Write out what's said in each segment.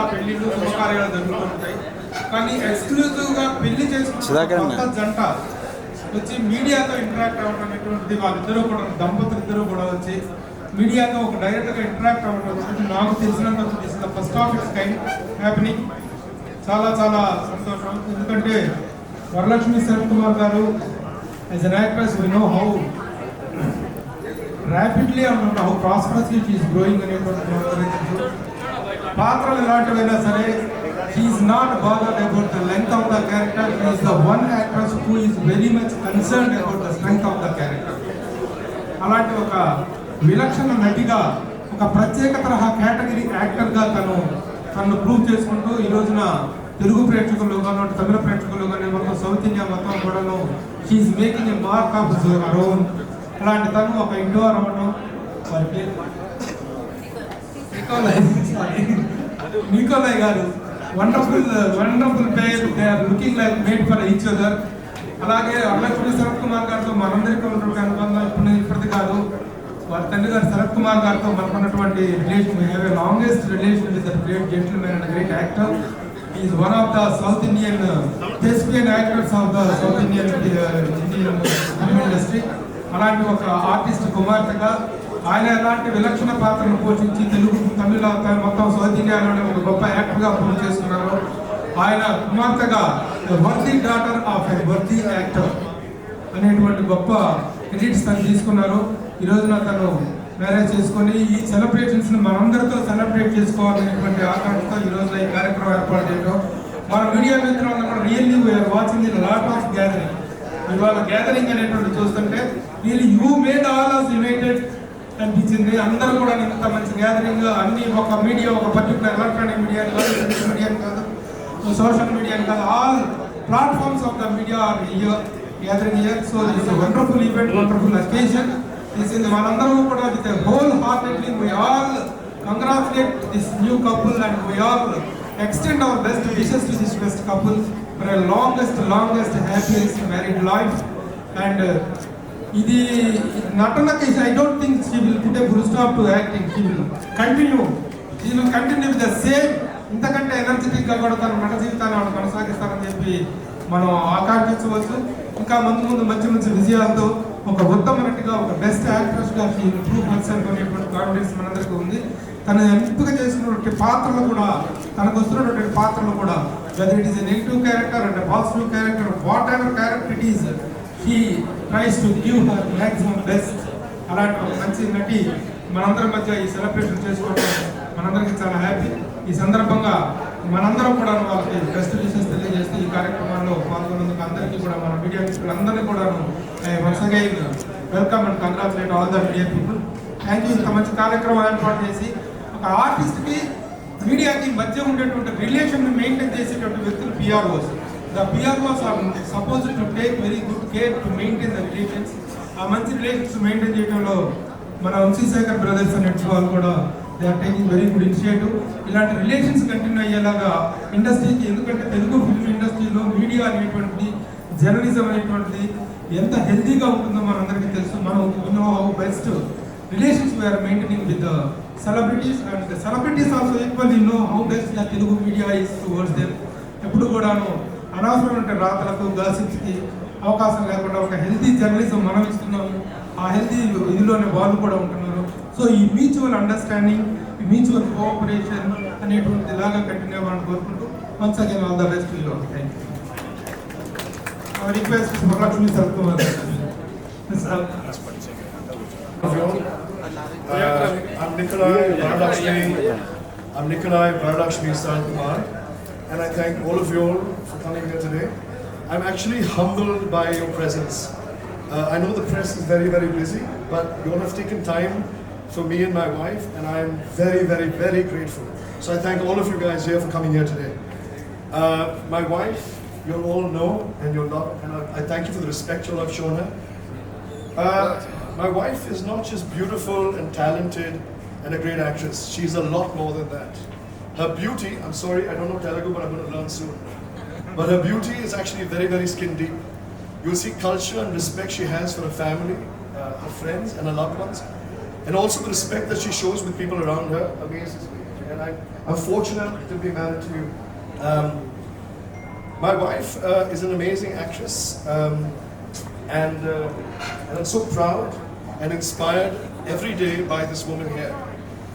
పెళ్లిళ్ళు శుభకార్యాలు జరుగుతూ ఉంటాయి. కానీ ఎక్స్క్లూజివ్గా పెళ్లి చేసుకున్న జంట వచ్చి మీడియాతో ఇంటరాక్ట్ అవ్వడం అనేటువంటిది వాళ్ళిద్దరూ కూడా దంపతులు ఇద్దరు కూడా వచ్చి మీడియాతో ఒక డైరెక్ట్గా ఇంటరాక్ట్ అవ్వడం అనేది నాకు తెలిసినంత first of its kind happening. చాలా చాలా సంతోషం. ఎందుకంటే వరలక్ష్మి శరత్ కుమార్ గారు as an actress we know how rapidly and how prosperously she is growing అనేటువంటి పాత్రలు ఎలాంటివైనా సరే she is not bothered about the length of the character. She is the one actress who is very much concerned about the strength of the character. అలాంటి ఒక విలక్షణ నటిగా ఒక ప్రత్యేక తరహా కేటగిరీ యాక్టర్గా తను ప్రూవ్ చేసుకుంటూ ఈ రోజున తెలుగు ప్రేక్షకులు కానీ తమిళ ప్రేక్షకులు కానీ మొత్తం సౌత్ ఇండియా మొత్తం కూడాను she's making a mark of her own. అలాంటి తను ఒక ఇండోర్ అవ్వడం వారికి నికోలయ్ గారు wonderful pair, they are looking like made for each other. అలాగే వరలక్ష్మి శరత్ కుమార్ గారితో మనందరికీ ఉన్నటువంటి అనుబంధం ఇప్పటిది కాదు. వారి తండ్రి గారు శరత్ కుమార్ గారితో మనకున్నటువంటి relation, we have a longest relation with that great gentlemen and great actor. He is one of the South Indian thespian actors of the South Indian film industry. అలాంటి ఒక ఆర్టిస్ట్ కుమార్తెగా ఆయన ఎలాంటి విలక్షణ పాత్రను పోషించి తెలుగు తమిళ మొత్తం సౌత్ ఇండియాలోనే ఒక గొప్ప యాక్టర్గా ప్రూవ్ చేసుకున్నారు. ఆయన కుమార్తెగా worthy daughter of a worthy actor అనేటువంటి గొప్ప క్రెడిట్స్ తను తీసుకున్నారు. ఈ రోజున తను మ్యారేజ్ చేసుకొని ఈ సెలబ్రేషన్స్ని మనందరితో సెలబ్రేట్ చేసుకోవాలనేటువంటి ఆకాంక్షతో ఈ రోజున ఈ కార్యక్రమం ఏర్పాటు చేయడం మన మీడియా మిత్రులందరూ కూడా really we are watching the lot of gathering. ఇవాళ గ్యాదరింగ్ అనేటువంటి చూస్తుంటే really you made all us united అనిపించింది. అందరూ కూడా ఇంత మంచి గ్యాదరింగ్, అన్ని ఒక మీడియా, ఒక పర్టికులర్ ఎలక్ట్రానిక్ మీడియా కాదు, ప్రింట్ మీడియా కాదు, సోషల్ మీడియా కాదు, all platforms of the media are here gathering here. So this wonderful event, wonderful occasion. This is మనందరూ కూడా with whole heartedly we all congratulate this new couple and we all extend our best wishes to this best couple for a longest happiest married life. And ఇది నటనకి I don't think she will put a full stop to acting. She will continue with the same, ఇంతకంటే ఎనర్జెటిక్గా కూడా తన నట జీవితాన్ని ఆవిడ కొనసాగిస్తారని చెప్పి మనం ఆకాంక్షించవచ్చు. ఇంకా ముందు మంచి విజయాలతో ఒక ఉత్తమ నటిగా, ఒక బెస్ట్ యాక్ట్రెస్గా షీ విల్ ప్రూవ్ హర్సెల్ఫ్ అనేటువంటి కాన్ఫిడెన్స్ మనందరికీ ఉంది. తను ఎంపిక చేసినటువంటి పాత్రలు కూడా, తనకు వస్తున్నటువంటి పాత్రలు కూడా, whether it is a negative character and positive character, what ever character it is, he tries to give her maximum best. అలాంటి ఒక మంచి నటి మనందరి మధ్య ఈ సెలబ్రేషన్ చేసుకోవడం మనందరికీ చాలా హ్యాపీ. ఈ సందర్భంగా మనందరం కూడా వాళ్ళకి బెస్ట్ విషెస్ తెలియజేస్తూ ఈ కార్యక్రమాల్లో పాల్గొన్నందుకు అందరికీ కూడా మన మీడియా మిత్రులందరినీ కూడా once again welcome and congratulate all the media people. Thank you. ఇంత మంచి కార్యక్రమం ఏర్పాటు చేసి ఒక ఆర్టిస్ట్కి మీడియాకి మధ్య ఉండేటువంటి రిలేషన్ మెయింటైన్ చేసేటువంటి వ్యక్తులు PROs. The PROs are supposed to take very good care to maintain the relations. ఆ మంచి రిలేషన్స్ మెయింటైన్ చేయడంలో మన వంశీశేఖర్ బ్రదర్స్ అనే వాళ్ళు కూడా they are taking very good initiative. ఇలాంటి రిలేషన్స్ కంటిన్యూ అయ్యేలాగా ఇండస్ట్రీకి, ఎందుకంటే తెలుగు ఫిల్మ్ ఇండస్ట్రీలో మీడియా అనేటువంటిది, జర్నలిజం అనేటువంటిది ఎంత హెల్తీగా ఉంటుందో మనందరికీ తెలుసు. మనం know how best relations we are maintaining with celebrities, and the celebrities also equally know how best the Telugu media is towards them. ఎప్పుడు కూడాను అనవసరమైన రాతలకు, గాసిప్స్కి అవకాశం లేకుండా ఒక హెల్తీ జర్నలిజం మనం ఇస్తున్నాము. ఆ హెల్తీ ఇదిలోనే వాళ్ళు కూడా ఉంటున్నారు. సో ఈ మ్యూచువల్ అండర్స్టాండింగ్, ఈ మ్యూచువల్ కోఆపరేషన్ అనేటువంటి ఇలాగా కంటిన్యూ అవ్వాలని కోరుకుంటూ once again all the best. Thank you. Request Varalakshmi Sarath Kumar. I'm Nikolai Varadakshmi Sharath Kumar, and I thank all of you all for coming here today. I'm actually humbled by your presence. I know the press is very busy, but you all have taken time for me and my wife, and I am very grateful. So I thank all of you guys here for coming here today. My wife, you all know, and you'll love, and I thank you for the respect you all have shown her. My wife is not just beautiful and talented and a great actress. She's a lot more than that. Her beauty, I'm sorry, I don't know Telugu, but I'm going to learn soon. But her beauty is actually very skin deep. You'll see culture and respect she has for her family, her friends and her loved ones. And also the respect that she shows with people around her amazes me. and I'm fortunate to be married to you. My wife is an amazing actress, and I'm so proud and inspired every day by this woman here.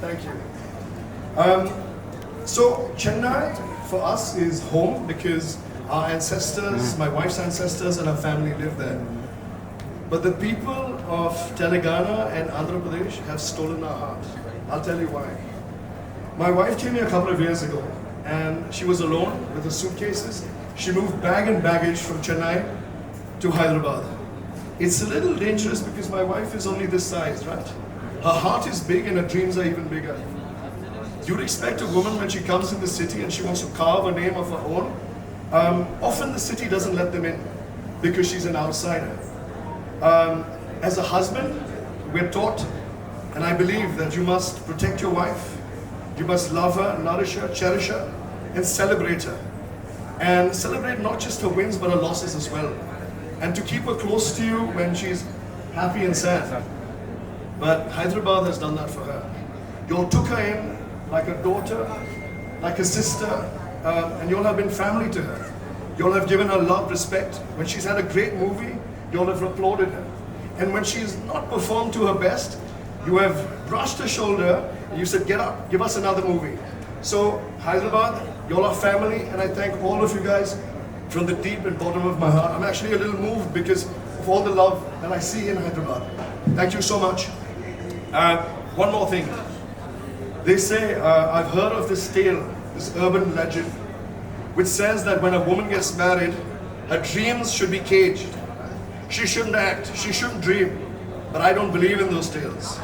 Thank you. So Chennai for us is home because our ancestors, my wife's ancestors and her family live there. But the people of Telangana and Andhra Pradesh have stolen our heart. I'll tell you why. My wife came here a couple of years ago and she was alone with her suitcases. She moved bag and baggage from Chennai to Hyderabad. It's a little dangerous because my wife is only this size, right? Her heart is big and her dreams are even bigger. You'd expect a woman when she comes in the city and she wants to carve a name of her own. Often the city doesn't let them in because she's an outsider. As a husband, we're taught, and I believe that you must protect your wife. You must love her, nourish her, cherish her, and celebrate her. And celebrate not just her wins but her losses as well. And to keep her close to you when she's happy and sad. But Hyderabad has done that for her. You all took her in like a daughter, like a sister, and you all have been family to her. You all have given her love, respect. When she's had a great movie, you all have applauded her. And when she's not performed to her best, you have brushed her shoulder and you said, get up, give us another movie. So Hyderabad, you all are family, and I thank all of you guys from the deep and bottom of my heart. I'm actually a little moved because of all the love that I see in Hyderabad. Thank you so much. One more thing. They say, I've heard of this tale, this urban legend, which says that when a woman gets married, her dreams should be caged. She shouldn't act, she shouldn't dream. But I don't believe in those tales.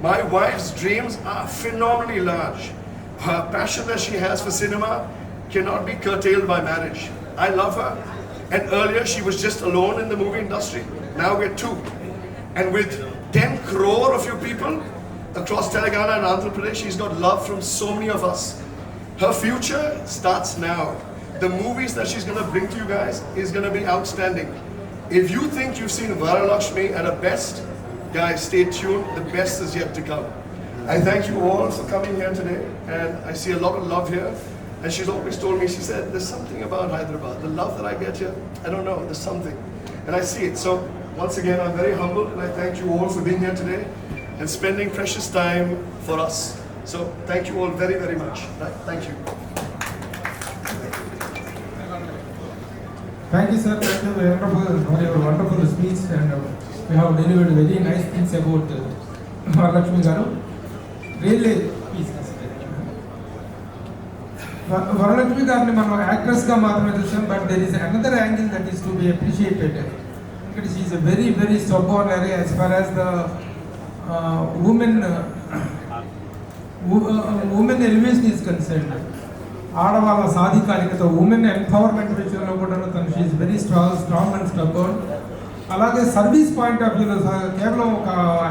My wife's dreams are phenomenally large. Her passion that she has for cinema cannot be curtailed by marriage. I love her. And earlier she was just alone in the movie industry. Now we're two. And with 10 crore of you people across Telangana and Andhra Pradesh, she's got love from so many of us. Her future starts now. The movies that she's gonna bring to you guys is gonna be outstanding. If you think you've seen Varalakshmi at her best, guys, stay tuned. The best is yet to come. I thank you all for coming here today, and I see a lot of love here. And she's always told me, she said, there's something about Hyderabad. The love that I get here, I don't know, there's something. And I see it. So once again, I'm very humbled, and I thank you all for being here today and spending precious time for us. So thank you all very, very much. Right? Thank you. Thank you, sir. Thank you for your wonderful speech, and you have delivered very nice things about Varalakshmi Garu. Really, please. Varalakshmi Garu, మనం actress గా మాత్రమే చూసాం, but there is another angle that is to be appreciated. She is a very, very stubborn area as far as the women elevation is concerned. ఆడవాళ్ళ సాధికారికత, women empowerment విషయంలో కూడా తను she's very strong and stubborn. అలాగే service point of వ్యూలో కేవలం ఒక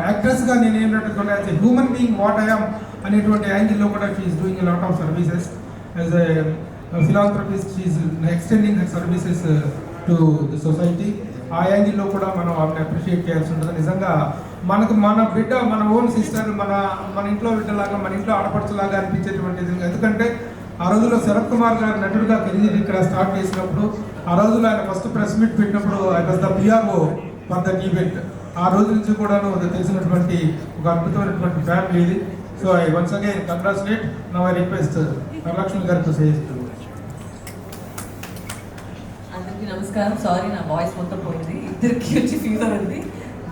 యాక్ట్రెస్గా నేను ఏంటంటే as a human being what I'm అనేటువంటి యాంగిల్లో కూడా she's doing a lot of services. As a philanthropist she's extending her services to the society. ఆ యాంగిల్లో కూడా మనం ఆమెను అప్రిషియేట్ చేయాల్సి ఉంటుంది. నిజంగా మనకు మన బిడ్డ, మన ఓన్ సిస్టర్, మన ఇంట్లో బిడ్డలాగా, మన ఇంట్లో ఆడపడుచులాగా అనిపించేటువంటిది. ఎందుకంటే ఆ రోజుల్లో శరత్ కుమార్ గారు నటుడుగా కెరీర్ ఇక్కడ స్టార్ట్ చేసినప్పుడు, ఆ రోజుల్లో ఆయన ఫస్ట్ ప్రెస్ మీట్ పెట్టినప్పుడు I was the PRO for that event. ఆ రోజు నుంచి కూడాను తెలిసినటువంటి ఒక అద్భుతమైనటువంటి ఫ్యామిలీ ఇది. So I once again congratulate. Now I request Varalakshmi గారితో చేస్తూ. అందరికీ నమస్కారం. సారీ, నా వాయిస్ మొత్తం పోయింది, ఇద్దరికి వచ్చి ఫీవర్ ఉంది.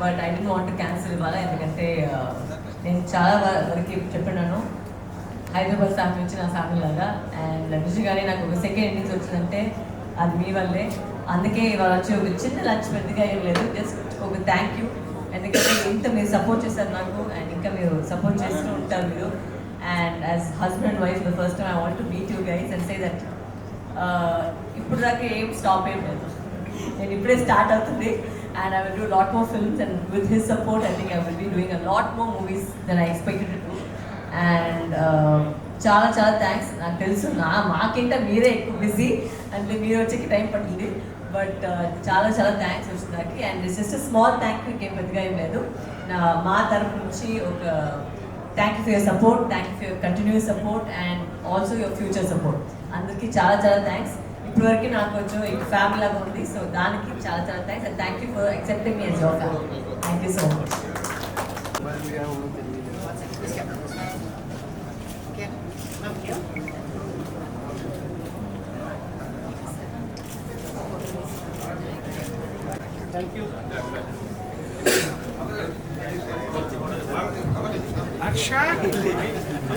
But I don't want to cancel ఇవ్వాలా, ఎందుకంటే నేను చాలా వరకు చెప్పినాను, హైదరాబాద్ ఫ్యామిలీ నుంచి నా ఫ్యామిలీ లాగా. అండ్ నిజంగానే నాకు ఒక సెకండ్ ఇన్నింగ్స్ వచ్చిందంటే అది మీ వల్లే. అందుకే ఇవాళ వచ్చి ఒక చిన్న లంచ్ పెద్దగా ఏం లేదు, జస్ట్ ఒక థ్యాంక్ యూ. ఎందుకంటే ఇంత మీరు సపోర్ట్ చేశారు నాకు, అండ్ ఇంకా మీరు సపోర్ట్ చేస్తూ ఉంటారు మీరు. And as husband and wife the first time I want to meet you guys and say that ఇప్పుడు దాకా ఏం స్టాప్ ఏం లేదు, నేను ఇప్పుడే స్టార్ట్ అవుతుంది. And I will do a lot more films, and with his support I think I will be doing a lot more movies than I expected to do. And చాలా thanks. నాకు తెలుసు మాకింట మీరే ఎక్కువ బిజీ, అంటే మీరు వచ్చేకి time పట్టింది. But చాలా థ్యాంక్స్ వచ్చిందాకి. And it's just small thank you, ఇంకేం పెద్దగా ఏం లేదు. మా తరపు నుంచి ఒక thank you for your support, thank you for your continuous support and also your future support. అందరికీ చాలా చాలా థ్యాంక్స్. ఇప్పటివరకు నాకు కొంచెం ఈ ఫ్యామిలీ లాగా ఉంది, సో దానికి చాలా చాలా thanks and thank you for accepting me as your family. Thank you so much. Action!